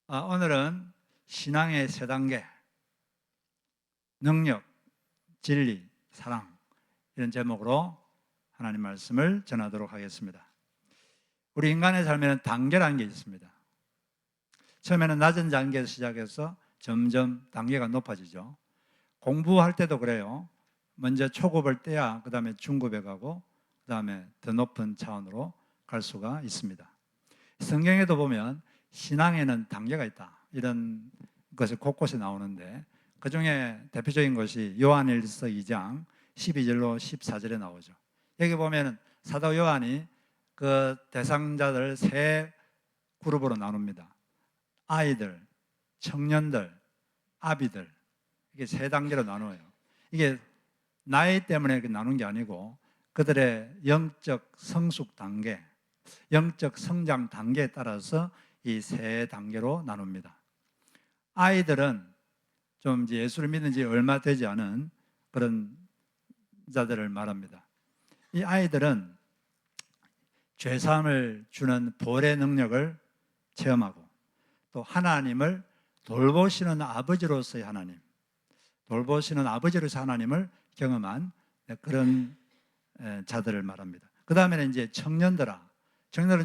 오늘은 신앙의 세 단계, 능력, 진리, 사랑, 이런 제목으로 하나님 말씀을 전하도록 하겠습니다. 우리 인간의 삶에는 단계라는 게 있습니다. 처음에는 낮은 단계에서 시작해서 점점 단계가 높아지죠. 공부할 때도 그래요. 먼저 초급을 떼야 그 다음에 중급에 가고 그 다음에 더 높은 차원으로 갈 수가 있습니다. 성경에도 보면 신앙에는 단계가 있다, 이런 것이 곳곳에 나오는데, 그 중에 대표적인 것이 요한일서 2장 12절로 14절에 나오죠. 여기 보면 사도 요한이 그 대상자들 세 그룹으로 나눕니다. 아이들, 청년들, 아비들, 이게 세 단계로 나누어요. 이게 나이 때문에 나눈 게 아니고 그들의 영적 성숙 단계, 영적 성장 단계에 따라서 이 세 단계로 나눕니다. 아이들은 좀 이제 예수를 믿은 지 얼마 되지 않은 그런 자들을 말합니다. 이 아이들은 죄사함을 주는 보혈의 능력을 체험하고 또 하나님을 돌보시는 아버지로서의 하나님, 돌보시는 아버지로서의 하나님을 경험한 그런 자들을 말합니다. 그 다음에는 이제 청년들은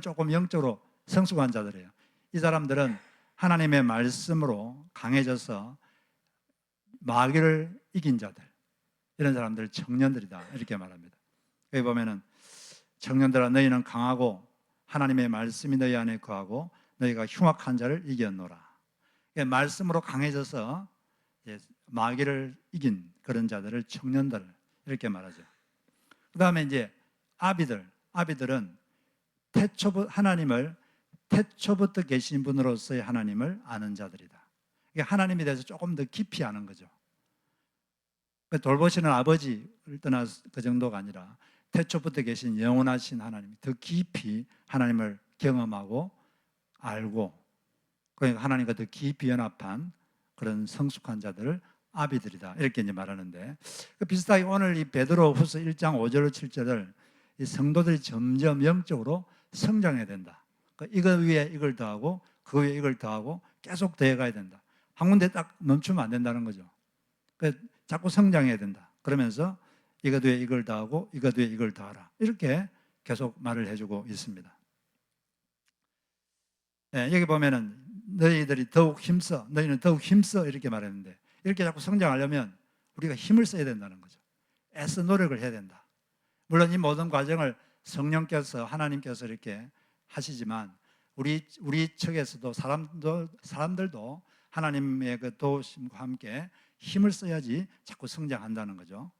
조금 영적으로 성숙한 자들이에요. 이 사람들은 하나님의 말씀으로 강해져서 마귀를 이긴 자들, 이런 사람들 청년들이다, 이렇게 말합니다. 여기 보면은 청년들아, 너희는 강하고 하나님의 말씀이 너희 안에 거하고 너희가 흉악한 자를 이겼노라. 말씀으로 강해져서 마귀를 이긴 그런 자들을 청년들, 이렇게 말하죠. 그 다음에 이제 아비들은 하나님을 태초부터 계신 분으로서의 하나님을 아는 자들이다. 하나님에 대해서 조금 더 깊이 아는 거죠. 돌보시는 아버지를 떠나서 그 정도가 아니라 태초부터 계신 영원하신 하나님, 더 깊이 하나님을 경험하고 알고, 그러니까 하나님과 더 깊이 연합한 그런 성숙한 자들을 아비들이다, 이렇게 이제 말하는데, 비슷하게 오늘 이 베드로후서 1장 5절 7절을 이 성도들이 점점 영적으로 성장해야 된다. 이거 위에 이걸 더하고 그 위에 이걸 더하고 계속 더해가야 된다. 한 군데 딱 멈추면 안 된다는 거죠. 자꾸 성장해야 된다. 그러면서 이것 위에 이걸 더하고 이것 위에 이걸 더하라, 이렇게 계속 말을 해주고 있습니다. 여기 보면은 너희는 더욱 힘써, 이렇게 말했는데, 이렇게 자꾸 성장하려면 우리가 힘을 써야 된다는 거죠. 애써 노력을 해야 된다. 물론 이 모든 과정을 성령께서, 하나님께서 이렇게 하시지만 우리 측에서도 사람들도 하나님의 그 도우심과 함께 힘을 써야지 자꾸 성장한다는 거죠.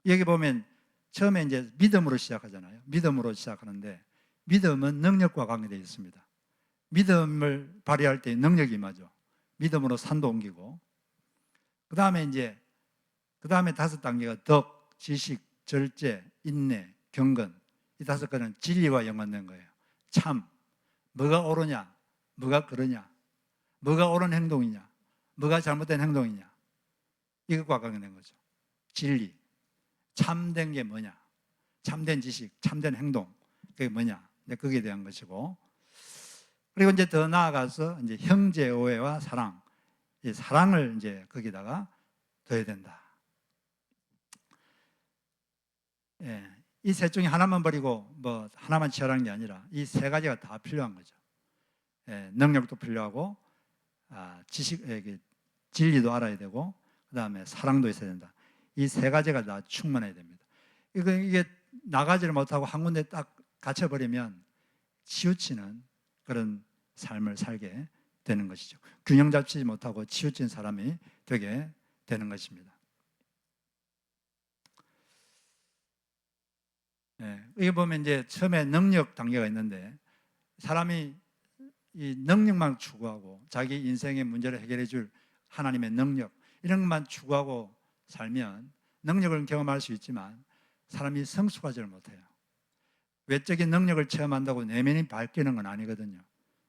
여기 보면 처음에 이제 믿음으로 시작하잖아요. 믿음으로 시작하는데, 믿음은 능력과 관계되어 있습니다. 믿음을 발휘할 때 능력이 임하죠. 믿음으로 산도 옮기고, 그 다음에 다섯 단계가 덕, 지식, 절제, 인내, 경건. 이 다섯 가지는 진리와 연관된 거예요. 참, 뭐가 옳으냐, 뭐가 그러냐, 뭐가 옳은 행동이냐, 뭐가 잘못된 행동이냐, 이것과 관계된 거죠. 진리, 참된 게 뭐냐, 참된 지식, 참된 행동, 그게 뭐냐, 거기에 대한 것이고, 그리고 이제 더 나아가서 이제 형제 오해와 사랑, 이 사랑을 이제 거기다가 더해야 된다. 이 셋 중에 하나만 버리고 뭐 하나만 취하라는 게 아니라 이 세 가지가 다 필요한 거죠. 능력도 필요하고, 진리도 알아야 되고, 그 다음에 사랑도 있어야 된다. 이 세 가지가 다 충만해야 됩니다. 이게 나가지를 못하고 한 군데 딱 갇혀버리면 치우치는 그런 삶을 살게 되는 것이죠. 균형 잡히지 못하고 치우친 사람이 되게 되는 것입니다. 이게 보면 이제 처음에 능력 단계가 있는데, 사람이 이 능력만 추구하고 자기 인생의 문제를 해결해 줄 하나님의 능력, 이런 것만 추구하고 살면 능력을 경험할 수 있지만 사람이 성숙하지를 못해요. 외적인 능력을 체험한다고 내면이 바뀌는 건 아니거든요.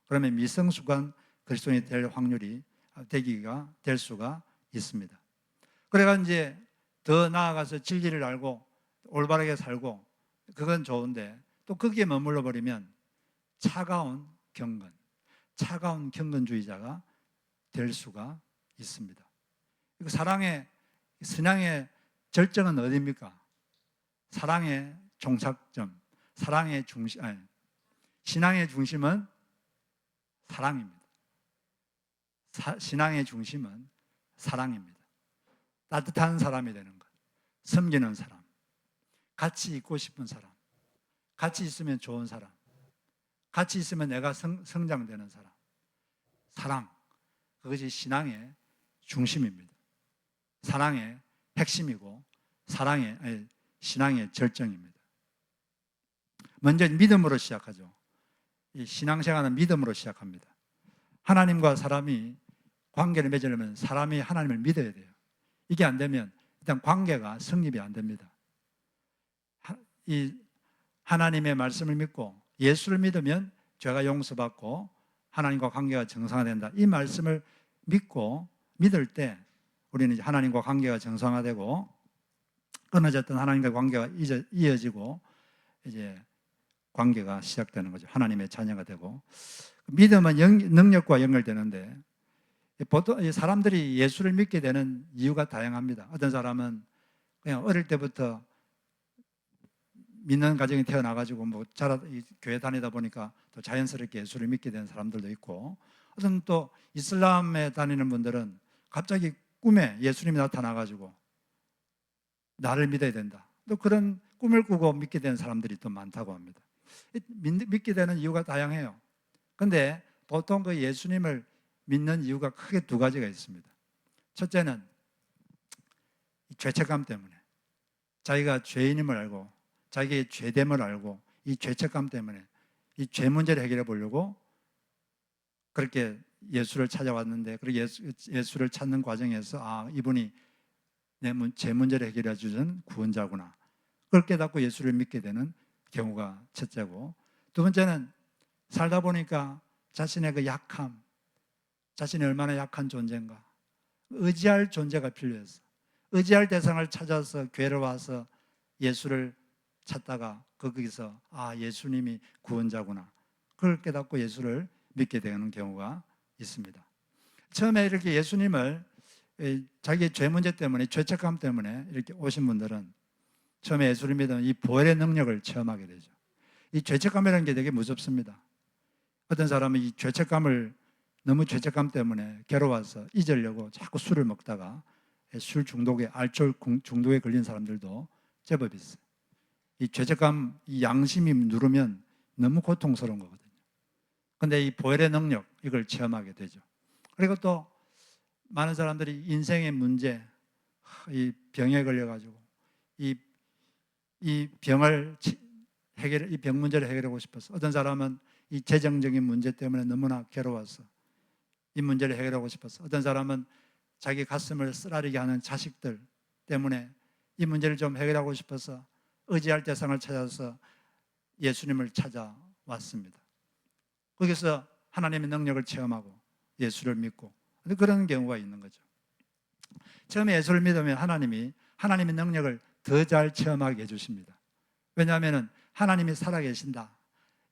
그러면 미성숙한 그리스도인이 될 수가 있습니다. 그래가 이제 더 나아가서 진리를 알고 올바르게 살고, 그건 좋은데 또 거기에 머물러 버리면 차가운 경건, 차가운 경건주의자가 될 수가 있습니다. 사랑의 신앙의 절정은 어디입니까? 사랑의 종착점, 사랑의 중심, 아니, 신앙의 중심은 사랑입니다. 신앙의 중심은 사랑입니다. 따뜻한 사람이 되는 것, 섬기는 사람, 같이 있고 싶은 사람, 같이 있으면 좋은 사람, 같이 있으면 내가 성장되는 사람, 사랑, 그것이 신앙의 중심입니다. 사랑의 핵심이고 신앙의 절정입니다. 먼저 믿음으로 시작하죠. 이 신앙생활은 믿음으로 시작합니다. 하나님과 사람이 관계를 맺으려면 사람이 하나님을 믿어야 돼요. 이게 안 되면 일단 관계가 성립이 안 됩니다. 이 하나님의 말씀을 믿고 예수를 믿으면 죄가 용서받고 하나님과 관계가 정상화된다. 이 말씀을 믿고 믿을 때 우리는 이제 하나님과 관계가 정상화되고 끊어졌던 하나님과 관계가 이어지고 이제 관계가 시작되는 거죠. 하나님의 자녀가 되고 믿음은 능력과 연결되는데 보통 사람들이 예수를 믿게 되는 이유가 다양합니다. 어떤 사람은 그냥 어릴 때부터 믿는 가정이 태어나가지고 교회 다니다 보니까 또 자연스럽게 예수를 믿게 되는 사람들도 있고, 어떤 또 이슬람에 다니는 분들은 갑자기 꿈에 예수님이 나타나가지고 나를 믿어야 된다. 또 그런 꿈을 꾸고 믿게 되는 사람들이 또 많다고 합니다. 믿게 되는 이유가 다양해요. 그런데 보통 그 예수님을 믿는 이유가 크게 두 가지가 있습니다. 첫째는 죄책감 때문에, 자기가 죄인임을 알고 자기의 죄됨을 알고 이 죄책감 때문에 이 죄 문제를 해결해 보려고 그렇게 예수를 찾아왔는데, 그리고 예수를 찾는 과정에서 이분이 내 죄 문제를 해결해 주는 구원자구나, 그걸 깨닫고 예수를 믿게 되는 경우가 첫째고, 두 번째는 살다 보니까 자신의 그 약함, 자신이 얼마나 약한 존재인가, 의지할 존재가 필요해서 의지할 대상을 찾아서 교회를 와서 예수를 찾다가 거기서 예수님이 구원자구나, 그걸 깨닫고 예수를 믿게 되는 경우가 있습니다. 처음에 이렇게 예수님을 자기의 죄 문제 때문에, 죄책감 때문에 이렇게 오신 분들은 처음에 예수를 믿으면 이 보혈의 능력을 체험하게 되죠. 이 죄책감이라는 게 되게 무섭습니다. 어떤 사람은 이 죄책감을 너무 죄책감 때문에 괴로워서 잊으려고 자꾸 술을 먹다가 술 중독에, 알코올 중독에 걸린 사람들도 제법 있어요. 이 죄책감, 이 양심이 누르면 너무 고통스러운 거거든요. 그런데 이 보혈의 능력, 이걸 체험하게 되죠. 그리고 또 많은 사람들이 인생의 문제, 이 병에 걸려가지고 이 병을 이 병 문제를 해결하고 싶어서, 어떤 사람은 이 재정적인 문제 때문에 너무나 괴로워서 이 문제를 해결하고 싶어서, 어떤 사람은 자기 가슴을 쓰라리게 하는 자식들 때문에 이 문제를 좀 해결하고 싶어서 의지할 대상을 찾아서 예수님을 찾아왔습니다. 거기서 하나님의 능력을 체험하고 예수를 믿고 그런 경우가 있는 거죠. 처음에 예수를 믿으면 하나님의 능력을 더 잘 체험하게 해주십니다. 왜냐하면 하나님이 살아계신다,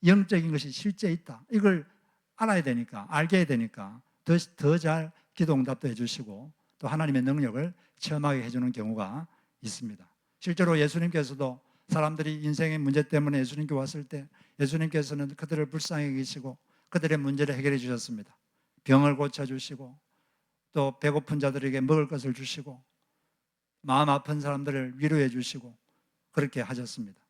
영적인 것이 실제 있다, 이걸 알아야 되니까, 알게 해야 되니까 더 잘 기도 응답도 해주시고 또 하나님의 능력을 체험하게 해주는 경우가 있습니다. 실제로 예수님께서도 사람들이 인생의 문제 때문에 예수님께 왔을 때 예수님께서는 그들을 불쌍히 여기시고 그들의 문제를 해결해 주셨습니다. 병을 고쳐주시고 또 배고픈 자들에게 먹을 것을 주시고 마음 아픈 사람들을 위로해 주시고 그렇게 하셨습니다.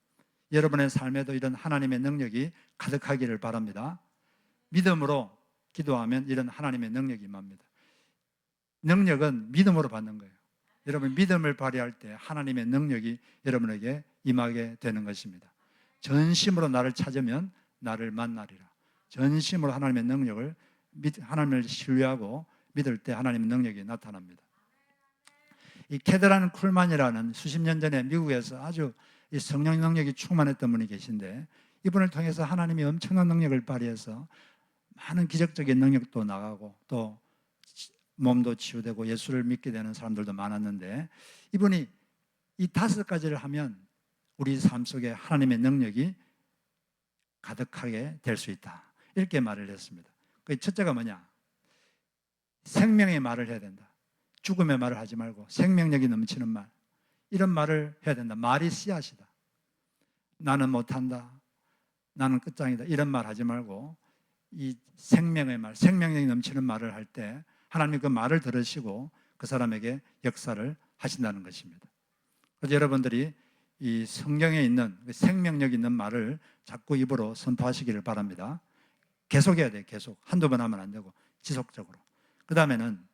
여러분의 삶에도 이런 하나님의 능력이 가득하기를 바랍니다. 믿음으로 기도하면 이런 하나님의 능력이 임합니다. 능력은 믿음으로 받는 거예요. 여러분 믿음을 발휘할 때 하나님의 능력이 여러분에게 임하게 되는 것입니다. 전심으로 나를 찾으면 나를 만나리라. 전심으로 하나님의 능력을, 하나님을 신뢰하고 믿을 때 하나님의 능력이 나타납니다. 이 캐드란 쿨만이라는 수십 년 전에 미국에서 아주 이 성령 능력이 충만했던 분이 계신데, 이분을 통해서 하나님이 엄청난 능력을 발휘해서 많은 기적적인 능력도 나가고 또 몸도 치유되고 예수를 믿게 되는 사람들도 많았는데, 이분이 이 5가지를 하면 우리 삶 속에 하나님의 능력이 가득하게 될 수 있다, 이렇게 말을 했습니다. 그 첫째가 뭐냐? 생명의 말을 해야 된다. 죽음의 말을 하지 말고 생명력이 넘치는 말, 이런 말을 해야 된다. 말이 씨앗이다. 나는 못한다, 나는 끝장이다, 이런 말 하지 말고 이 생명의 말, 생명력이 넘치는 말을 할 때 하나님이 그 말을 들으시고 그 사람에게 역사를 하신다는 것입니다. 그래서 여러분들이 이 성경에 있는 생명력 있는 말을 자꾸 입으로 선포하시기를 바랍니다. 계속해야 돼요. 계속. 한두 번 하면 안 되고 지속적으로. 그 다음에는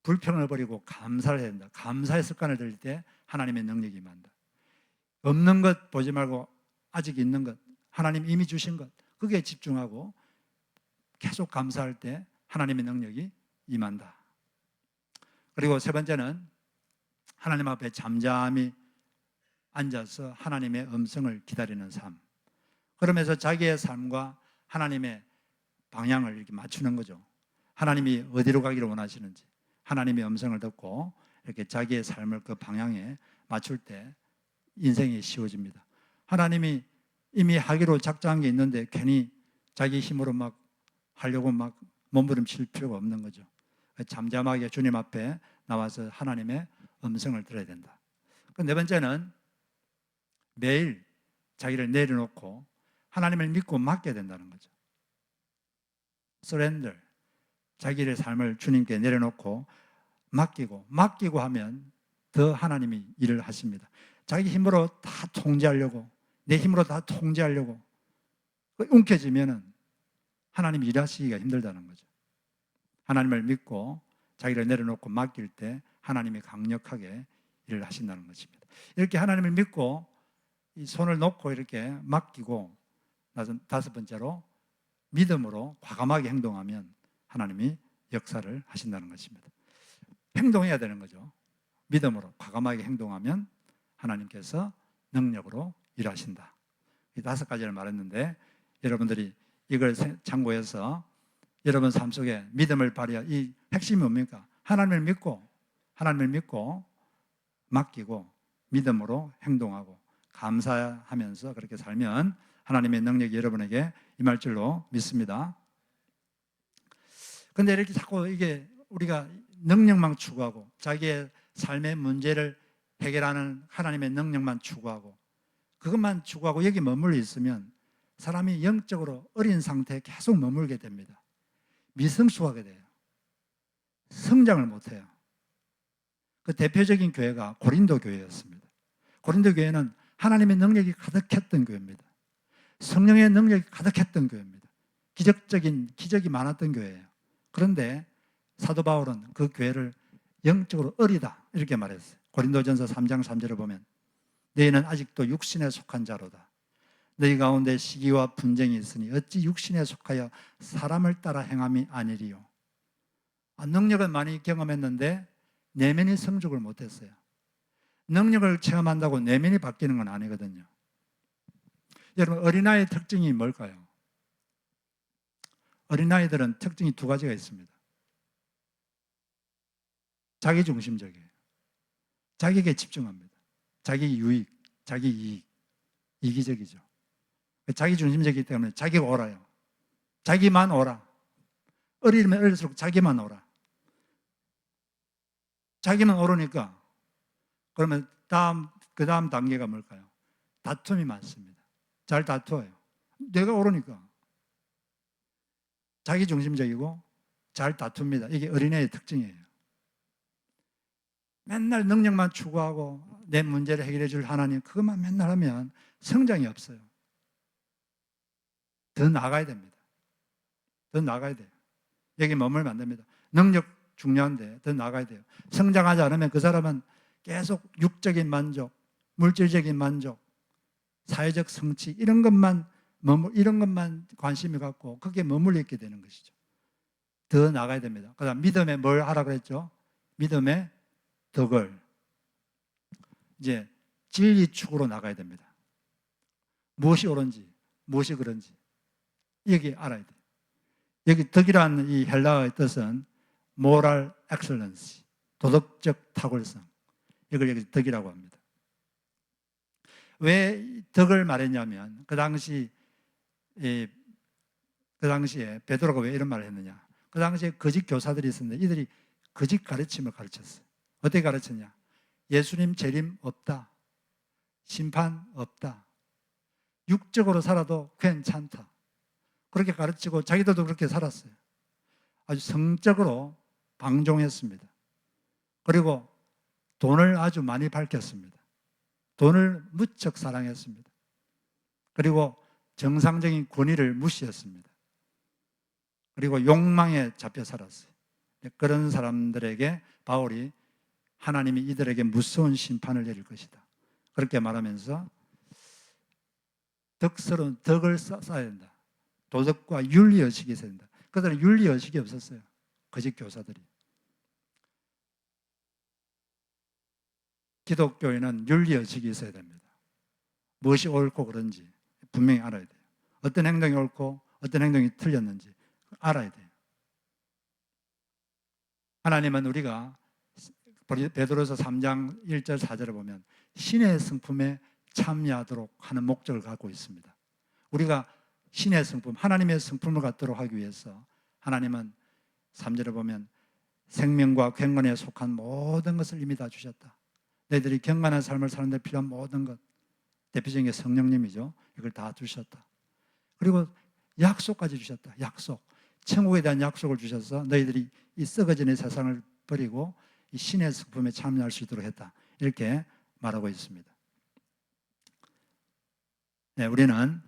불평을 버리고 감사를 해야 된다. 감사의 습관을 들일 때 하나님의 능력이 임한다. 없는 것 보지 말고 아직 있는 것, 하나님 이미 주신 것, 그게 집중하고 계속 감사할 때 하나님의 능력이 임한다. 그리고 세 번째는 하나님 앞에 잠잠히 앉아서 하나님의 음성을 기다리는 삶. 그러면서 자기의 삶과 하나님의 방향을 이렇게 맞추는 거죠. 하나님이 어디로 가기를 원하시는지, 하나님의 음성을 듣고 이렇게 자기의 삶을 그 방향에 맞출 때 인생이 쉬워집니다. 하나님이 이미 하기로 작정한 게 있는데 괜히 자기 힘으로 막 하려고 막 몸부림칠 필요가 없는 거죠. 잠잠하게 주님 앞에 나와서 하나님의 음성을 들어야 된다. 네 번째는 매일 자기를 내려놓고 하나님을 믿고 맡겨야 된다는 거죠. surrender. 자기의 삶을 주님께 내려놓고 맡기고 하면 더 하나님이 일을 하십니다. 자기 힘으로 다 통제하려고, 내 힘으로 다 통제하려고 움켜쥐면은 하나님이 일하시기가 힘들다는 거죠. 하나님을 믿고 자기를 내려놓고 맡길 때 하나님이 강력하게 일을 하신다는 것입니다. 이렇게 하나님을 믿고 이 손을 놓고 이렇게 맡기고, 다섯 번째로 믿음으로 과감하게 행동하면 하나님이 역사를 하신다는 것입니다. 행동해야 되는 거죠. 믿음으로 과감하게 행동하면 하나님께서 능력으로 일하신다. 이 다섯 가지를 말했는데 여러분들이 이걸 참고해서 여러분 삶 속에 믿음을 발휘할 이 핵심이 뭡니까? 하나님을 믿고 맡기고 믿음으로 행동하고 감사하면서 그렇게 살면 하나님의 능력이 여러분에게 임할 줄로 믿습니다. 그런데 이렇게 자꾸 이게 우리가 능력만 추구하고 자기의 삶의 문제를 해결하는 하나님의 능력만 추구하고 그것만 추구하고 여기 머물러 있으면 사람이 영적으로 어린 상태에 계속 머물게 됩니다. 미성숙하게 돼요. 성장을 못해요. 그 대표적인 교회가 고린도 교회였습니다. 고린도 교회는 하나님의 능력이 가득했던 교회입니다. 성령의 능력이 가득했던 교회입니다. 기적이 많았던 교회예요. 그런데 사도 바울은 그 교회를 영적으로 어리다 이렇게 말했어요. 고린도전서 3장 3절을 보면 너희는 아직도 육신에 속한 자로다. 너희 가운데 시기와 분쟁이 있으니 어찌 육신에 속하여 사람을 따라 행함이 아니리요. 능력은 많이 경험했는데 내면이 성숙을 못했어요. 능력을 체험한다고 내면이 바뀌는 건 아니거든요. 여러분, 어린아이의 특징이 뭘까요? 어린아이들은 특징이 두 가지가 있습니다. 자기중심적이에요. 자기에게 집중합니다. 자기 유익, 자기 이익, 이기적이죠. 자기중심적이기 때문에 자기가 옳아요. 자기만 옳아. 어리면 어릴수록 자기만 옳아. 자기만 옳으니까 그러면 그 다음 단계가 뭘까요? 다툼이 많습니다. 잘 다투어요. 내가 옳으니까. 자기중심적이고 잘 다툽니다. 이게 어린애의 특징이에요. 맨날 능력만 추구하고 내 문제를 해결해 줄 하나님 그것만 맨날 하면 성장이 없어요. 더 나가야 됩니다. 더 나가야 돼요. 여기 머물면 안 됩니다. 능력 중요한데 더 나가야 돼요. 성장하지 않으면 그 사람은 계속 육적인 만족, 물질적인 만족, 사회적 성취 이런 것만 관심이 갖고 거기에 머물러 있게 되는 것이죠. 더 나가야 됩니다. 그다음 믿음에 뭘 하라 그랬죠? 믿음의 덕을 이제 진리 축으로 나가야 됩니다. 무엇이 옳은지, 무엇이 그런지 여기 알아야 돼요. 여기 덕이라는 이 헬라어의 뜻은 moral excellence, 도덕적 탁월성. 이걸 여기 덕이라고 합니다. 왜 덕을 말했냐면 그 당시 그 당시에 베드로가 왜 이런 말을 했느냐? 그 당시에 거짓 교사들이 있었는데 이들이 거짓 가르침을 가르쳤어요. 어떻게 가르쳤냐? 예수님 재림 없다. 심판 없다. 육적으로 살아도 괜찮다. 그렇게 가르치고 자기들도 그렇게 살았어요. 아주 성적으로 방종했습니다. 그리고 돈을 아주 많이 밝혔습니다. 돈을 무척 사랑했습니다. 그리고 정상적인 권위를 무시했습니다. 그리고 욕망에 잡혀 살았어요. 그런 사람들에게 바울이 하나님이 이들에게 무서운 심판을 내릴 것이다. 그렇게 말하면서 덕스러운 덕을 쌓아야 된다. 도덕과 윤리의식이 있어야 된다. 그들은 윤리의식이 없었어요. 거짓 교사들이. 기독교에는 윤리의식이 있어야 됩니다. 무엇이 옳고 그른지 분명히 알아야 돼요. 어떤 행동이 옳고 어떤 행동이 틀렸는지 알아야 돼요. 하나님은 우리가 베드로서 3장 1절 4절을 보면 신의 성품에 참여하도록 하는 목적을 갖고 있습니다. 우리가 신의 성품, 하나님의 성품을 갖도록 하기 위해서 하나님은 3절을 보면 생명과 경건에 속한 모든 것을 이미 다 주셨다. 너희들이 경건한 삶을 사는 데 필요한 모든 것, 대표적인 게 성령님이죠. 이걸 다 주셨다. 그리고 약속까지 주셨다. 약속. 천국에 대한 약속을 주셔서 너희들이 이 썩어지는 세상을 버리고 이 신의 성품에 참여할 수 있도록 했다. 이렇게 말하고 있습니다. 네, 우리는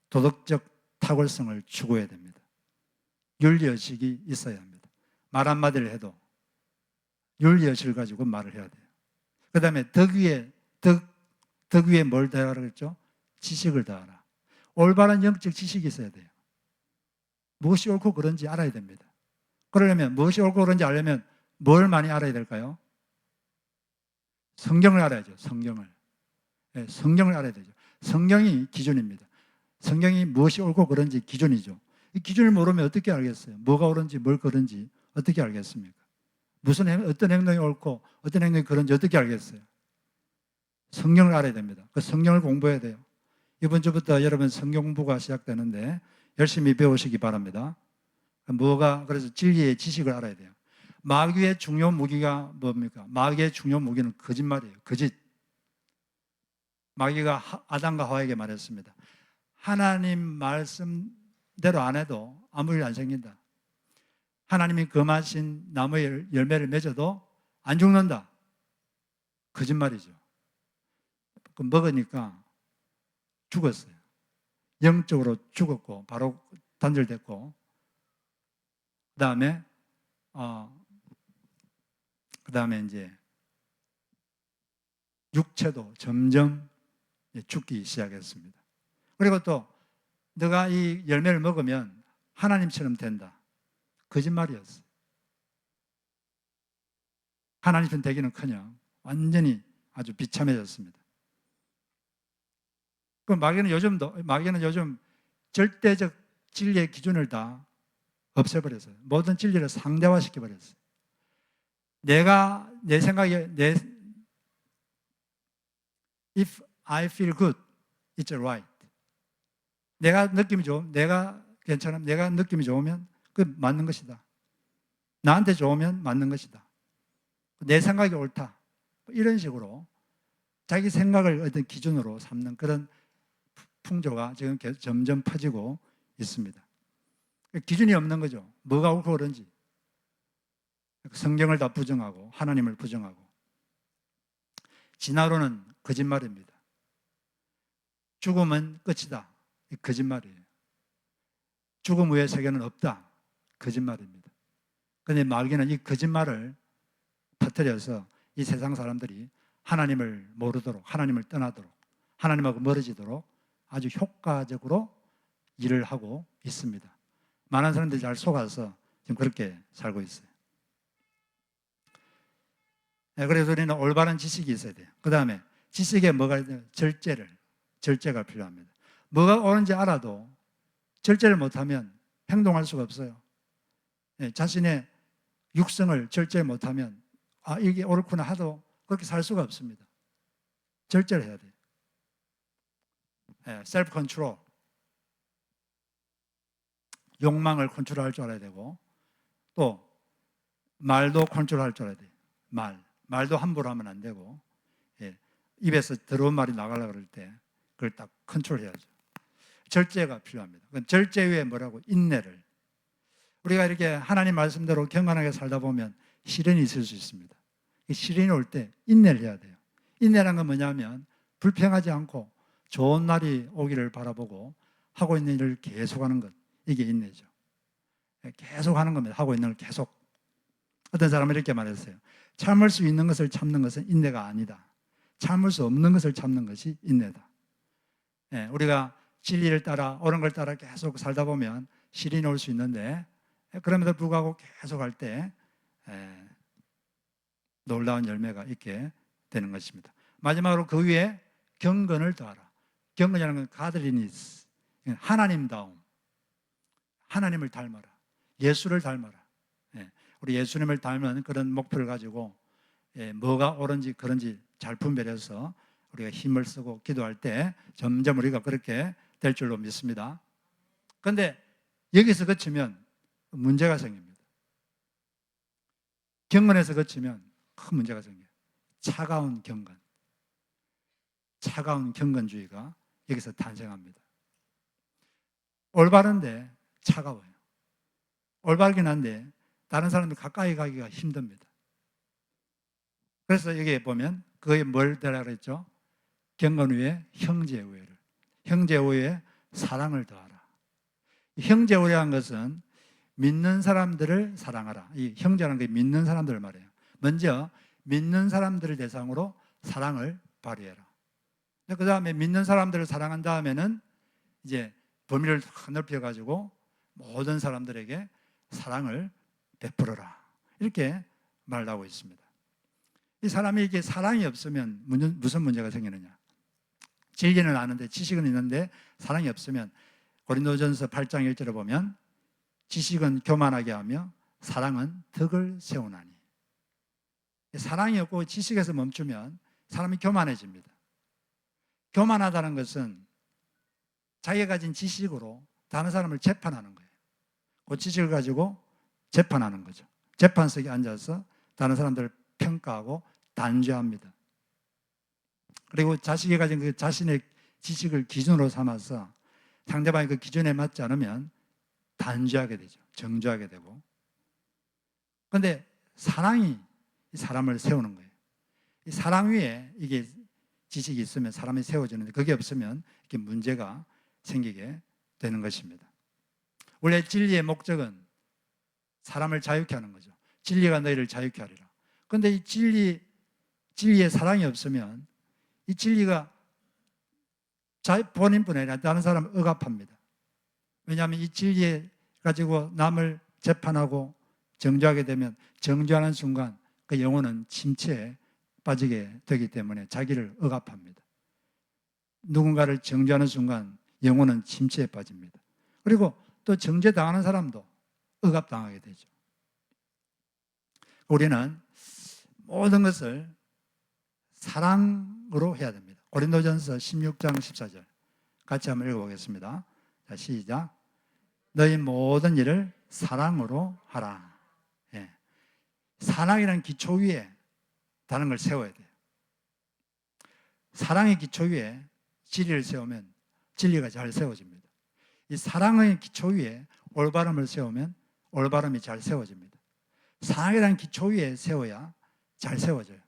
도덕적 탁월성을 추구해야 됩니다. 윤리의식이 있어야 합니다. 말 한마디를 해도 윤리의식을 가지고 말을 해야 돼요. 그 다음에 덕 위에 뭘 더하라 그랬죠? 지식을 더하라. 올바른 영적 지식이 있어야 돼요. 무엇이 옳고 그른지 알아야 됩니다. 그러려면 무엇이 옳고 그른지 알려면 뭘 많이 알아야 될까요? 성경을 알아야죠. 성경을. 네, 성경을 알아야 되죠. 성경이 기준입니다. 성경이 무엇이 옳고 그른지 기준이죠. 이 기준을 모르면 어떻게 알겠어요? 뭐가 옳은지 뭘 그른지 어떻게 알겠습니까? 어떤 행동이 옳고 어떤 행동이 그런지 어떻게 알겠어요? 성경을 알아야 됩니다. 그 성경을 공부해야 돼요. 이번 주부터 여러분 성경 공부가 시작되는데 열심히 배우시기 바랍니다. 그래서 진리의 지식을 알아야 돼요. 마귀의 중요 무기가 뭡니까? 마귀의 중요 무기는 거짓말이에요. 거짓. 마귀가 아담과 하와에게 말했습니다. 하나님 말씀대로 안 해도 아무 일 안 생긴다. 하나님이 금하신 나무의 열매를 맺어도 안 죽는다. 거짓말이죠. 먹으니까 죽었어요. 영적으로 죽었고 바로 단절됐고 그다음에 이제 육체도 점점 죽기 시작했습니다. 그리고 또 너가 이 열매를 먹으면 하나님처럼 된다. 거짓말이었어요. 하나님처럼 되기는커녕 완전히 아주 비참해졌습니다. 그 마귀는 요즘 절대적 진리의 기준을 다 없애버렸어요. 모든 진리를 상대화시켜버렸어요. 내 생각에 if I feel good, it's right. 내가 느낌이 좋으면, 내가 괜찮으면, 내가 느낌이 좋으면 그 맞는 것이다. 나한테 좋으면 맞는 것이다. 내 생각이 옳다. 이런 식으로 자기 생각을 어떤 기준으로 삼는 그런 풍조가 지금 점점 퍼지고 있습니다. 기준이 없는 거죠. 뭐가 옳고 그런지. 성경을 다 부정하고 하나님을 부정하고. 진화론은 거짓말입니다. 죽음은 끝이다. 거짓말이에요. 죽음 후의 세계는 없다. 거짓말입니다. 그런데 마귀는 이 거짓말을 터뜨려서 이 세상 사람들이 하나님을 모르도록, 하나님을 떠나도록, 하나님하고 멀어지도록 아주 효과적으로 일을 하고 있습니다. 많은 사람들이 잘 속아서 지금 그렇게 살고 있어요. 그래서 우리는 올바른 지식이 있어야 돼요. 그 다음에 지식에 뭐가 있냐? 절제가 필요합니다. 뭐가 옳은지 알아도 절제를 못하면 행동할 수가 없어요. 자신의 육성을 절제 못하면 이게 옳구나 하도 그렇게 살 수가 없습니다. 절제를 해야 돼요. 셀프 컨트롤. 욕망을 컨트롤할 줄 알아야 되고, 또 말도 컨트롤할 줄 알아야 돼요. 말도 함부로 하면 안 되고, 예, 입에서 더러운 말이 나가려고 그럴 때 그걸 딱 컨트롤해야죠. 절제가 필요합니다. 절제 위에 뭐라고? 인내를. 우리가 이렇게 하나님 말씀대로 경건하게 살다 보면 시련이 있을 수 있습니다. 시련이 올 때 인내를 해야 돼요. 인내란 건 뭐냐면 불평하지 않고 좋은 날이 오기를 바라보고 하고 있는 일을 계속하는 것, 이게 인내죠. 계속하는 겁니다. 하고 있는 걸 계속. 어떤 사람은 이렇게 말했어요. 참을 수 있는 것을 참는 것은 인내가 아니다. 참을 수 없는 것을 참는 것이 인내다. 우리가 진리를 따라 옳은 걸 따라 계속 살다 보면 시련이 올 수 있는데, 그럼에도 불구하고 계속 할 때 놀라운 열매가 있게 되는 것입니다. 마지막으로 그 위에 경건을 더하라. 경건이라는 건 가드리니스, 하나님다움, 하나님을 닮아라, 예수를 닮아라. 우리 예수님을 닮은 그런 목표를 가지고 뭐가 옳은지 그런지 잘 분별해서 우리가 힘을 쓰고 기도할 때 점점 우리가 그렇게 될 줄로 믿습니다. 그런데 여기서 그치면 문제가 생깁니다. 경건에서 그치면 큰 문제가 생겨요. 차가운 경건, 차가운 경건주의가 여기서 탄생합니다. 올바른데 차가워요. 올바르긴 한데 다른 사람들 가까이 가기가 힘듭니다. 그래서 여기에 보면 그게 뭘 더하라 그랬죠? 경건 위에 형제 우애를, 형제 우애에 사랑을 더하라. 형제 우애한 것은 믿는 사람들을 사랑하라. 이 형제라는 게 믿는 사람들을 말해요. 먼저 믿는 사람들을 대상으로 사랑을 발휘해라. 그 다음에 믿는 사람들을 사랑한 다음에는 이제 범위를 넓혀가지고 모든 사람들에게 사랑을 베풀어라. 이렇게 말하고 있습니다. 이 사람이 이게 사랑이 없으면 무슨 문제가 생기느냐? 진리는 아는데 지식은 있는데 사랑이 없으면 고린도전서 8장 1절에 보면 지식은 교만하게 하며 사랑은 덕을 세우나니. 사랑이 없고 지식에서 멈추면 사람이 교만해집니다. 교만하다는 것은 자기가 가진 지식으로 다른 사람을 재판하는 거예요. 그 지식을 가지고 재판하는 거죠. 재판석에 앉아서 다른 사람들을 평가하고 단죄합니다. 그리고 자식이 가진 그 자신의 지식을 기준으로 삼아서 상대방이 그 기준에 맞지 않으면 단죄하게 되죠. 정죄하게 되고. 그런데 사랑이 이 사람을 세우는 거예요. 이 사랑 위에 이게 지식이 있으면 사람이 세워지는데 그게 없으면 이렇게 문제가 생기게 되는 것입니다. 원래 진리의 목적은 사람을 자유케 하는 거죠. 진리가 너희를 자유케 하리라. 그런데 이 진리에 사랑이 없으면 이 진리가 본인뿐 아니라 다른 사람을 억압합니다. 왜냐하면 이 진리에 가지고 남을 재판하고 정죄하게 되면 정죄하는 순간 그 영혼은 침체에 빠지게 되기 때문에 자기를 억압합니다. 누군가를 정죄하는 순간 영혼은 침체에 빠집니다. 그리고 또 정죄당하는 사람도 억압당하게 되죠. 우리는 모든 것을 사랑으로 해야 됩니다. 고린도전서 16장 14절 같이 한번 읽어보겠습니다. 자, 시작. 너희 모든 일을 사랑으로 하라. 예. 사랑이라는 기초 위에 다른 걸 세워야 돼요. 사랑의 기초 위에 진리를 세우면 진리가 잘 세워집니다. 이 사랑의 기초 위에 올바름을 세우면 올바름이 잘 세워집니다. 사랑이라는 기초 위에 세워야 잘 세워져요.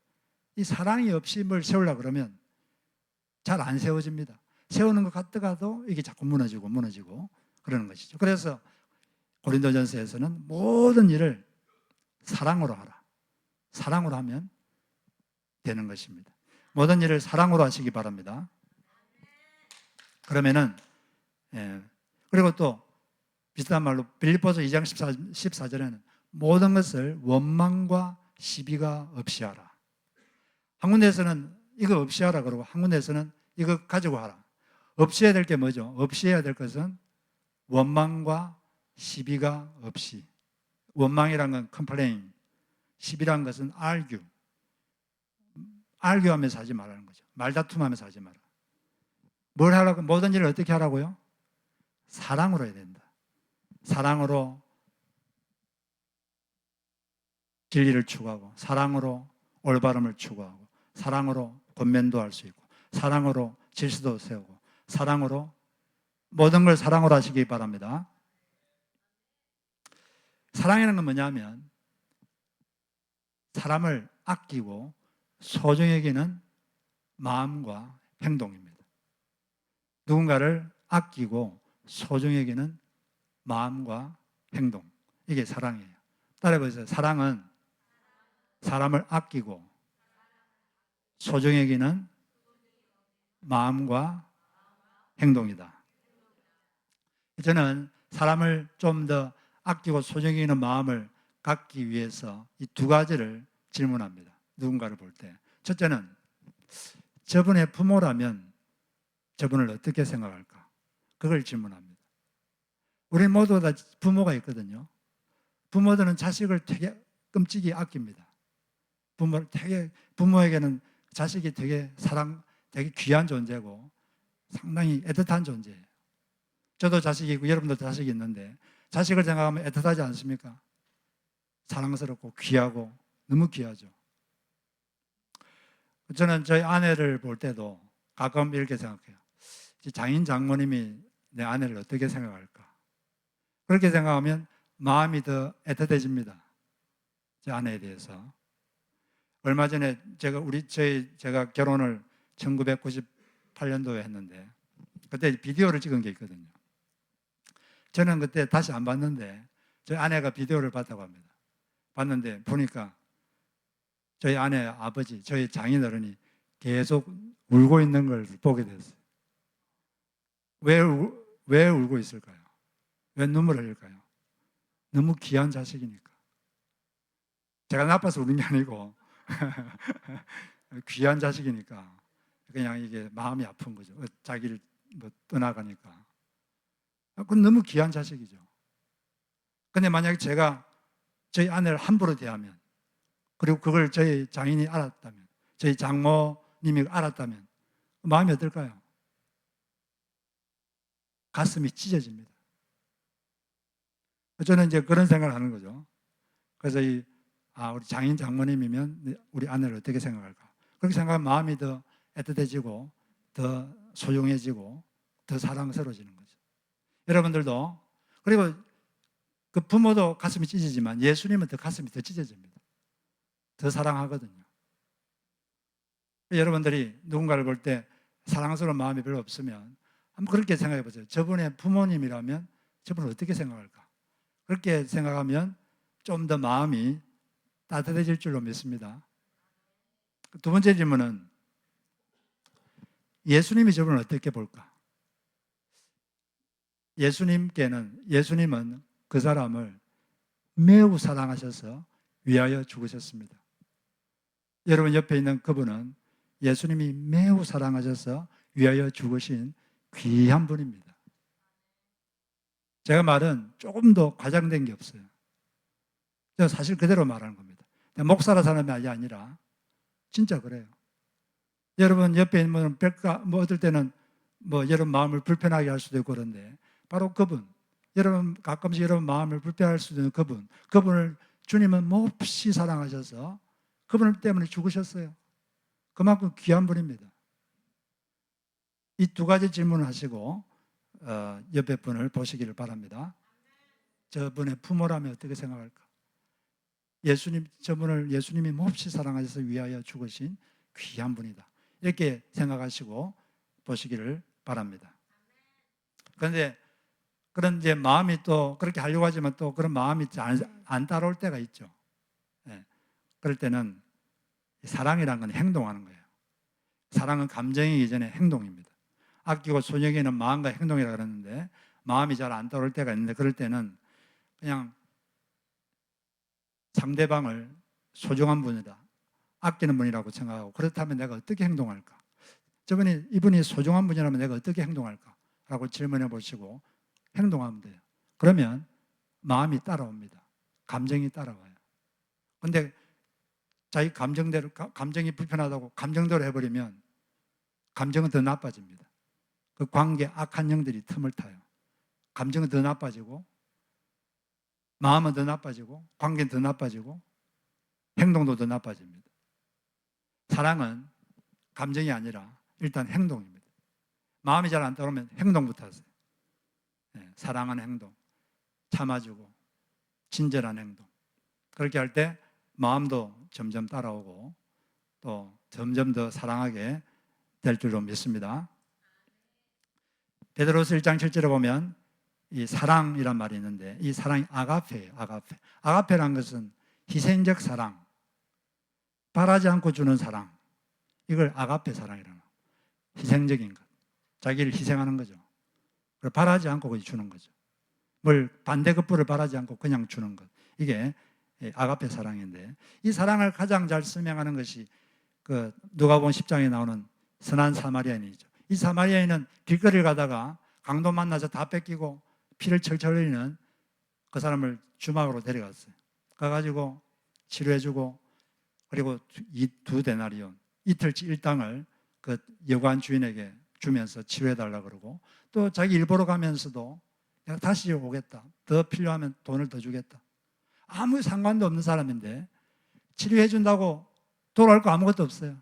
이 사랑이 없이 뭘 세우려고 그러면 잘 안 세워집니다. 세우는 것 같다가도 이게 자꾸 무너지고 그러는 것이죠. 그래서 고린도전서에서는 모든 일을 사랑으로 하라. 사랑으로 하면 되는 것입니다. 모든 일을 사랑으로 하시기 바랍니다. 그러면은 그리고 또 비슷한 말로 빌립보서 2장 14절에는 모든 것을 원망과 시비가 없이 하라. 한 군데에서는 이거 없이 하라 그러고 한 군데에서는 이거 가지고 하라. 없이 해야 될 게 뭐죠? 없이 해야 될 것은 원망과 시비가 없이. 원망이란 건 complain, 시비란 것은 argue. argue하면서 하지 말라는 거죠. 말다툼하면서 하지 마라. 뭘 하라고? 모든 일을 어떻게 하라고요? 사랑으로 해야 된다. 사랑으로 진리를 추구하고, 사랑으로 올바름을 추구하고, 사랑으로 권면도 할 수 있고, 사랑으로 질서도 세우고, 사랑으로 모든 걸 사랑으로 하시기 바랍니다. 사랑이라는 건 뭐냐면 사람을 아끼고 소중히 여기는 마음과 행동입니다. 누군가를 아끼고 소중히 여기는 마음과 행동, 이게 사랑이에요. 따라해보세요. 사랑은 사람을 아끼고 소중히 여기는 마음과 행동이다. 저는 사람을 좀 더 아끼고 소중히 여기는 마음을 갖기 위해서 이 두 가지를 질문합니다. 누군가를 볼 때. 첫째는 저분의 부모라면 저분을 어떻게 생각할까? 그걸 질문합니다. 우리 모두 다 부모가 있거든요. 부모들은 자식을 되게 끔찍이 아낍니다. 부모에게는 자식이 되게 되게 귀한 존재고 상당히 애틋한 존재예요. 저도 자식이 있고 여러분도 자식이 있는데 자식을 생각하면 애틋하지 않습니까? 사랑스럽고 귀하고 너무 귀하죠. 저는 저희 아내를 볼 때도 가끔 이렇게 생각해요. 장인 장모님이 내 아내를 어떻게 생각할까? 그렇게 생각하면 마음이 더 애틋해집니다. 제 아내에 대해서. 얼마 전에 제가 결혼을 1998년도에 했는데 그때 비디오를 찍은 게 있거든요. 저는 그때 다시 안 봤는데 저희 아내가 비디오를 봤다고 합니다. 봤는데 보니까 저희 아내 아버지, 저희 장인어른이 계속 울고 있는 걸 보게 됐어요. 왜 울고 있을까요? 왜 눈물을 흘릴까요? 너무 귀한 자식이니까. 제가 나빠서 우는 게 아니고 귀한 자식이니까 그냥 이게 마음이 아픈 거죠. 자기를 떠나가니까. 그건 너무 귀한 자식이죠. 근데 만약에 제가 저희 아내를 함부로 대하면, 그리고 그걸 저희 장인이 알았다면, 저희 장모님이 알았다면 마음이 어떨까요? 가슴이 찢어집니다. 저는 이제 그런 생각을 하는 거죠. 그래서 우리 장인 장모님이면 우리 아내를 어떻게 생각할까? 그렇게 생각하면 마음이 더 애틋해지고 더 소중해지고 더 사랑스러워지는 거죠. 여러분들도, 그리고 그 부모도 가슴이 찢어지지만 예수님은 더 가슴이 더 찢어집니다. 더 사랑하거든요. 여러분들이 누군가를 볼 때 사랑스러운 마음이 별로 없으면 한번 그렇게 생각해 보세요. 저분의 부모님이라면 저분을 어떻게 생각할까? 그렇게 생각하면 좀 더 마음이 따뜻해질 줄로 믿습니다. 두 번째 질문은 예수님이 저분을 어떻게 볼까? 예수님은 그 사람을 매우 사랑하셔서 위하여 죽으셨습니다. 여러분 옆에 있는 그분은 예수님이 매우 사랑하셔서 위하여 죽으신 귀한 분입니다. 제가 말은 조금 더 과장된 게 없어요. 제가 사실 그대로 말하는 겁니다. 목사라 사람이 아니라 진짜 그래요. 여러분 옆에 있는 분은 어떨 때는 여러분 마음을 불편하게 할 수도 있고 그런데 바로 그분, 여러분 가끔씩 여러분 마음을 불편할 수도 있는 그분을 주님은 몹시 사랑하셔서 그분 때문에 죽으셨어요. 그만큼 귀한 분입니다. 이 두 가지 질문을 하시고 옆에 분을 보시기를 바랍니다. 저분의 부모라면 어떻게 생각할까? 저분을 예수님이 몹시 사랑하셔서 위하여 죽으신 귀한 분이다. 이렇게 생각하시고 보시기를 바랍니다. 그런데 그런 이제 마음이 또 그렇게 하려고 하지만 또 그런 마음이 안 따라올 때가 있죠. 네. 그럴 때는 사랑이라는 건 행동하는 거예요. 사랑은 감정이기 전에 행동입니다. 아끼고 소중히는 마음과 행동이라고 그러는데 마음이 잘 안 따라올 때가 있는데 그럴 때는 그냥 상대방을 소중한 분이다, 아끼는 분이라고 생각하고 그렇다면 내가 어떻게 행동할까? 이분이 소중한 분이라면 내가 어떻게 행동할까? 라고 질문해 보시고 행동하면 돼요. 그러면 마음이 따라옵니다. 감정이 따라와요. 근데 자기 감정이 불편하다고 감정대로 해버리면 감정은 더 나빠집니다. 그 관계 악한 영들이 틈을 타요. 감정은 더 나빠지고 마음은 더 나빠지고 관계는 더 나빠지고 행동도 더 나빠집니다. 사랑은 감정이 아니라 일단 행동입니다. 마음이 잘 안 따르면 행동부터 하세요. 사랑하는 행동, 참아주고 친절한 행동. 그렇게 할 때 마음도 점점 따라오고 또 점점 더 사랑하게 될 줄로 믿습니다. 베드로서 1장 7절에 보면 이 사랑이란 말이 있는데 이 사랑이 아가페예요. 아가페. 아가페란 것은 희생적 사랑, 바라지 않고 주는 사랑. 이걸 아가페 사랑이라고. 희생적인 것. 자기를 희생하는 거죠. 그걸 바라지 않고 주는 거죠. 뭘 반대급부를 바라지 않고 그냥 주는 것. 이게 아가페 사랑인데 이 사랑을 가장 잘 설명하는 것이 그 누가복음 10장에 나오는 선한 사마리아인이죠. 이 사마리아인은 길거리를 가다가 강도 만나서 다 뺏기고 피를 철철 흘리는 그 사람을 주막으로 데려갔어요. 가가지고 치료해주고 그리고 두 데나리온 이틀치 일당을 그 여관 주인에게 주면서 치료해달라 그러고 또 자기 일보러 가면서도 내가 다시 오겠다. 더 필요하면 돈을 더 주겠다. 아무 상관도 없는 사람인데 치료해준다고 돌아올 거 아무것도 없어요.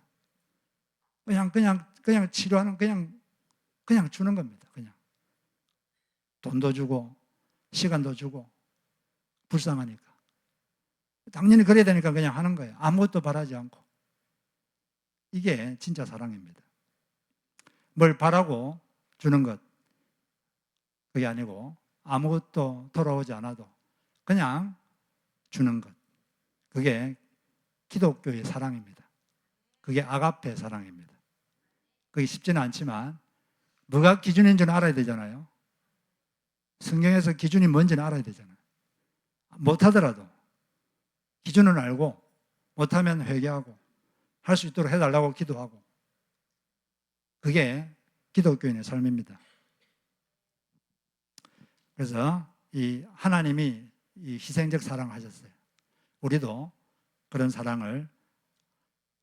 그냥 치료하는 그냥 주는 겁니다. 그냥 돈도 주고 시간도 주고 불쌍하니까 당연히 그래야 되니까 그냥 하는 거예요. 아무것도 바라지 않고. 이게 진짜 사랑입니다. 뭘 바라고 주는 것 그게 아니고 아무것도 돌아오지 않아도 그냥 주는 것. 그게 기독교의 사랑입니다. 그게 아가페 사랑입니다. 그게 쉽지는 않지만 뭐가 기준인 줄 알아야 되잖아요. 성경에서 기준이 뭔지는 알아야 되잖아요. 못하더라도 기준은 알고 못하면 회개하고 할 수 있도록 해달라고 기도하고 그게 기독교인의 삶입니다. 그래서 이 하나님이 이 희생적 사랑을 하셨어요. 우리도 그런 사랑을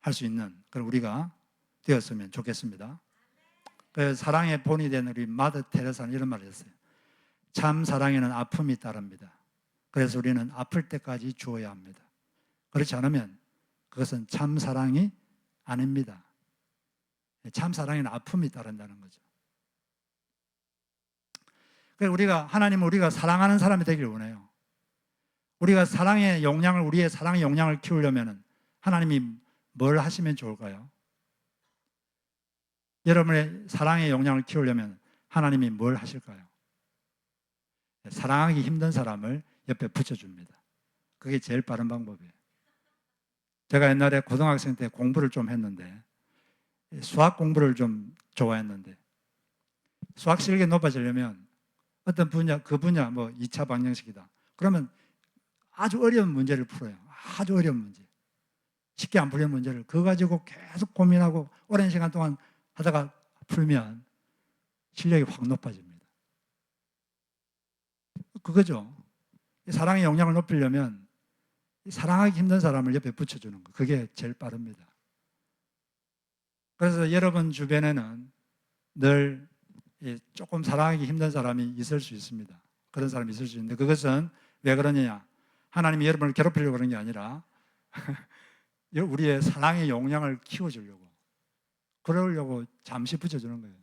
할 수 있는 그런 우리가 되었으면 좋겠습니다. 그래서 사랑의 본이 된 우리 마더 테레사는 이런 말을 했어요. 참 사랑에는 아픔이 따릅니다. 그래서 우리는 아플 때까지 주어야 합니다. 그렇지 않으면 그것은 참 사랑이 아닙니다. 참 사랑에는 아픔이 따른다는 거죠. 그래서 우리가 사랑하는 사람이 되길 원해요. 우리가 우리의 사랑의 용량을 키우려면 하나님이 뭘 하시면 좋을까요? 여러분의 사랑의 용량을 키우려면 하나님이 뭘 하실까요? 사랑하기 힘든 사람을 옆에 붙여줍니다. 그게 제일 빠른 방법이에요. 제가 옛날에 고등학생 때 공부를 좀 했는데 수학 공부를 좀 좋아했는데 수학 실력이 높아지려면 어떤 분야, 그 분야 2차 방정식이다. 그러면 아주 어려운 문제를 풀어요. 아주 어려운 문제. 쉽게 안 풀리는 문제를 그거 가지고 계속 고민하고 오랜 시간 동안 하다가 풀면 실력이 확 높아집니다. 그거죠. 사랑의 용량을 높이려면 사랑하기 힘든 사람을 옆에 붙여주는 거. 그게 제일 빠릅니다. 그래서 여러분 주변에는 늘 조금 사랑하기 힘든 사람이 있을 수 있습니다. 그런 사람이 있을 수 있는데 그것은 왜 그러느냐? 하나님이 여러분을 괴롭히려고 그런 게 아니라 우리의 사랑의 용량을 키워주려고 그러려고 잠시 붙여주는 거예요.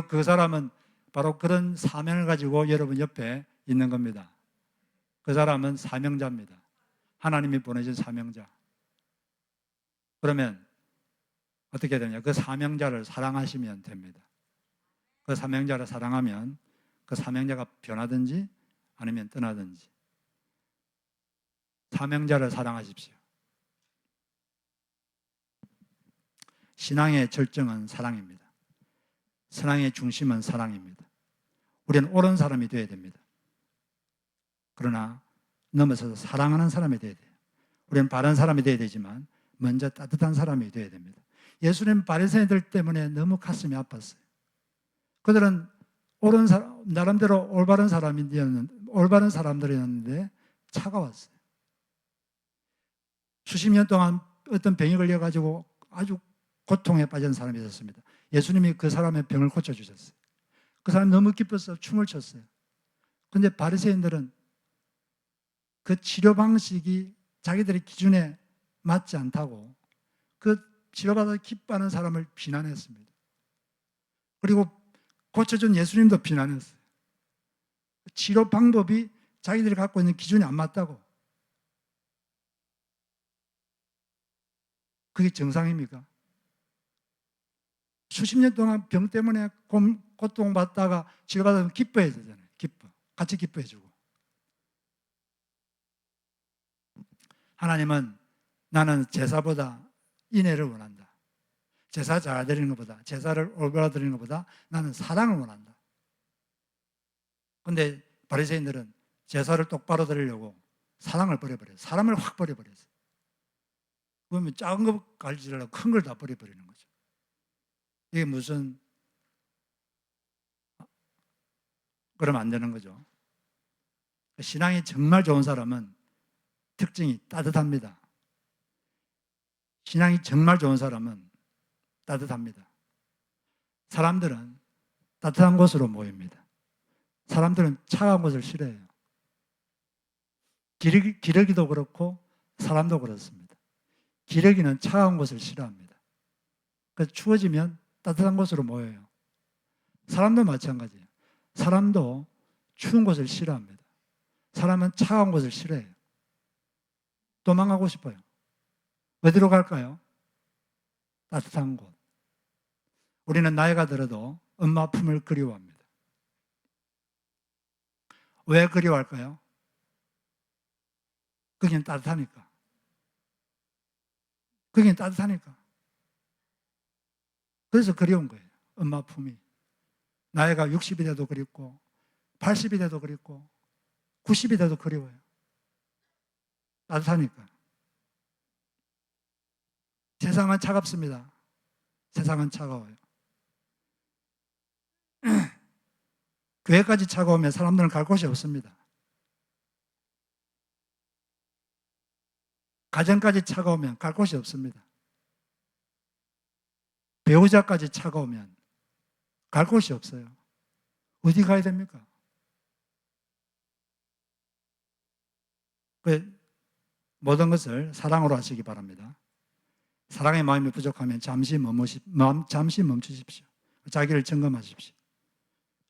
그 사람은 바로 그런 사명을 가지고 여러분 옆에 있는 겁니다. 그 사람은 사명자입니다. 하나님이 보내신 사명자. 그러면 어떻게 되냐? 그 사명자를 사랑하시면 됩니다. 그 사명자를 사랑하면 그 사명자가 변하든지 아니면 떠나든지 사명자를 사랑하십시오. 신앙의 절정은 사랑입니다. 신앙의 중심은 사랑입니다. 우리는 옳은 사람이 되어야 됩니다. 그러나 넘어서서 사랑하는 사람이 되어야 돼요. 우리는 바른 사람이 되어야 되지만 먼저 따뜻한 사람이 되어야 됩니다. 예수님 바리새인들 때문에 너무 가슴이 아팠어요. 그들은 나름대로 올바른 사람들이었는데 차가웠어요. 수십 년 동안 어떤 병이 걸려가지고 아주 고통에 빠진 사람이 있었습니다. 예수님이 그 사람의 병을 고쳐주셨어요. 그 사람이 너무 기뻐서 춤을 췄어요. 그런데 바리새인들은 그 치료 방식이 자기들의 기준에 맞지 않다고 그 치료받아서 기뻐하는 사람을 비난했습니다. 그리고 고쳐준 예수님도 비난했어요. 치료 방법이 자기들이 갖고 있는 기준이 안 맞다고. 그게 정상입니까? 수십 년 동안 병 때문에 고통받다가 치료받으면 기뻐해야 되잖아요. 같이 기뻐해주고. 하나님은 나는 제사보다 인애를 원한다. 제사 잘 드리는 것보다, 제사를 올바로 드리는 것보다 나는 사랑을 원한다. 그런데 바리새인들은 제사를 똑바로 드리려고 사랑을 버려버려요. 사람을 확 버려버렸어요. 그러면 작은 것 가지려고 큰 걸 다 버려버리는 거죠. 이게 무슨, 그러면 안 되는 거죠. 신앙이 정말 좋은 사람은 특징이 따뜻합니다. 신앙이 정말 좋은 사람은 따뜻합니다. 사람들은 따뜻한 곳으로 모입니다. 사람들은 차가운 곳을 싫어해요. 기러기도 그렇고 사람도 그렇습니다. 기러기는 차가운 곳을 싫어합니다. 그래서 추워지면 따뜻한 곳으로 모여요. 사람도 마찬가지예요. 사람도 추운 곳을 싫어합니다. 사람은 차가운 곳을 싫어해요. 도망가고 싶어요. 어디로 갈까요? 따뜻한 곳. 우리는 나이가 들어도 엄마 품을 그리워합니다. 왜 그리워할까요? 거기는 따뜻하니까. 거기는 따뜻하니까. 그래서 그리운 거예요. 엄마 품이. 나이가 60이 돼도 그립고 80이 돼도 그립고 90이 돼도 그리워요. 따뜻하니까. 세상은 차갑습니다. 세상은 차가워요. 교회까지 차가우면 사람들은 갈 곳이 없습니다. 가정까지 차가우면 갈 곳이 없습니다. 배우자까지 차가우면 갈 곳이 없어요. 어디 가야 됩니까? 모든 것을 사랑으로 하시기 바랍니다. 사랑의 마음이 부족하면 잠시 멈추십시오. 자기를 점검하십시오.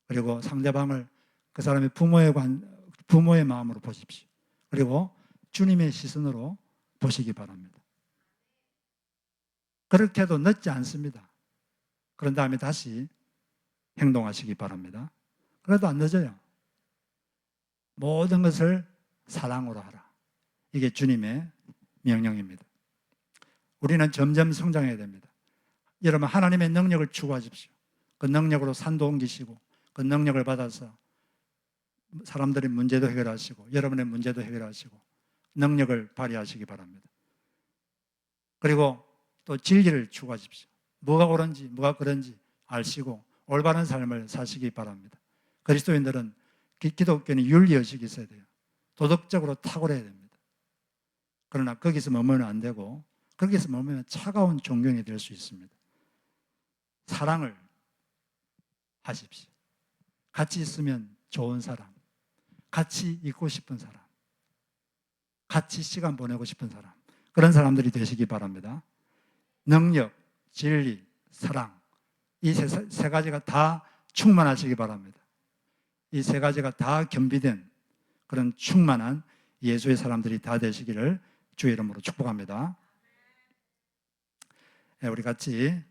그리고 상대방을 그 사람의 부모의 마음으로 보십시오. 그리고 주님의 시선으로 보시기 바랍니다. 그렇게 해도 늦지 않습니다. 그런 다음에 다시 행동하시기 바랍니다. 그래도 안 늦어요. 모든 것을 사랑으로 하라. 이게 주님의 명령입니다. 우리는 점점 성장해야 됩니다. 여러분, 하나님의 능력을 추구하십시오. 그 능력으로 산도 옮기시고 그 능력을 받아서 사람들의 문제도 해결하시고 여러분의 문제도 해결하시고 능력을 발휘하시기 바랍니다. 그리고 또 진리를 추구하십시오. 뭐가 옳은지 뭐가 그런지 아시고 올바른 삶을 사시기 바랍니다. 그리스도인들은 기독교는 윤리의식이 있어야 돼요. 도덕적으로 탁월해야 됩니다. 그러나 거기서 머무르면 안 되고 거기서 머무르면 차가운 존경이 될 수 있습니다. 사랑을 하십시오. 같이 있으면 좋은 사람, 같이 있고 싶은 사람, 같이 시간 보내고 싶은 사람, 그런 사람들이 되시기 바랍니다. 능력, 진리, 사랑, 이 세 가지가 다 충만하시기 바랍니다. 이 세 가지가 다 겸비된 그런 충만한 예수의 사람들이 다 되시기를 주의 이름으로 축복합니다. 우리 같이